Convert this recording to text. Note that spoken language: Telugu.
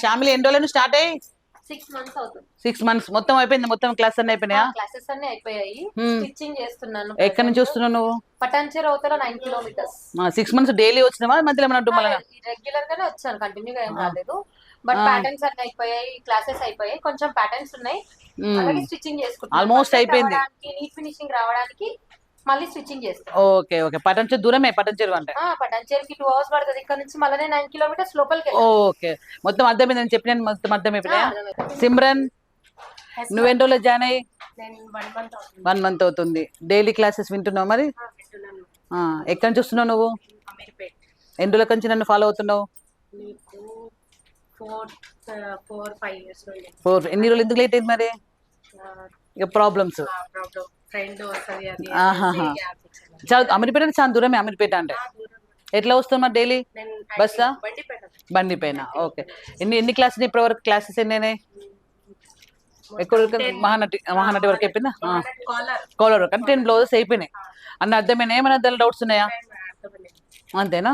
షామిలి ఎన్ని రోజులు స్టార్ట్ అయ్యి 6 months అవుతుంది. 6 months మొత్తం అయిపోయింది. మొత్తం క్లాస్ అన్ని అయిపోయినాయా? క్లాసెస్ అన్ని అయిపోయాయి. స్టిచ్చింగ్ చేస్తున్నాను. ఎక్కడి నుంచి వస్తున్నావు నువ్వు? పటాన్చేరు అవతల 9 kilometers. 6 months డైలీ వచ్చినావా? మధ్యలో ఏమన్నా మళ్ళీ రెగ్యులర్ గానే వచ్చాను, కంటిన్యూగా ఏం రాలేదు. బట్ ప్యాటర్న్స్ అన్ని అయిపోయాయి, క్లాసెస్ అయిపోయాయి. కొంచెం ప్యాటర్న్స్ ఉన్నాయి, అలాగే స్టిచ్చింగ్ చేసుకుంటున్నాను. ఆల్మోస్ట్ అయిపోయింది. నీట్ ఫినిషింగ్ రావడానికి మళ్ళీ స్టిచ్చింగ్ చేస్తాను. Okay okay. పటాన్చేరు దూరమే? పటాన్చేరు అంటే పటాన్చేరుకి 2 hours పడుతుంది ఇక్కడ నుంచి. మళ్ళీ 9 kilometers లోపలికి. ఓకే, మొత్తం అర్థమైందని చెప్పినాను. మొత్తం అర్థమైపోయినా. సిమ్రన్ నువ్వు ఎన్ని రోజులు జాయిన్ అయ్యి? 1 month అవుతుంది. డైలీ క్లాసెస్ వింటున్నావు మరి? ఎక్కడి నుంచి వస్తున్నావు నువ్వు? ఎన్ని రోజుల నుంచి నన్ను ఫాలో అవుతున్నావు? 4-5 years. ఎన్ని రోజులు ఎందుకు లేట్ అయింది మరి? ఇక ప్రాబ్లమ్స్. అమీర్పేట చాలా దూరమే. అమీర్పేట అంటే ఎట్లా వస్తావు మరి డైలీ? బస్సా? బండి పైన. ఓకే. ఎన్ని క్లాసెస్ ఇప్పటి వరకు? క్లాసెస్ ఎన్ని? ఎక్కువ మహానటి వరకు అయిపోయిందా? కాలర్ వరకు అంటే 10 బ్లౌజెస్ అయిపోయినాయి. అన్న అర్థమైనా? ఏమైనా దాని డౌట్స్ ఉన్నాయా? అంతేనా?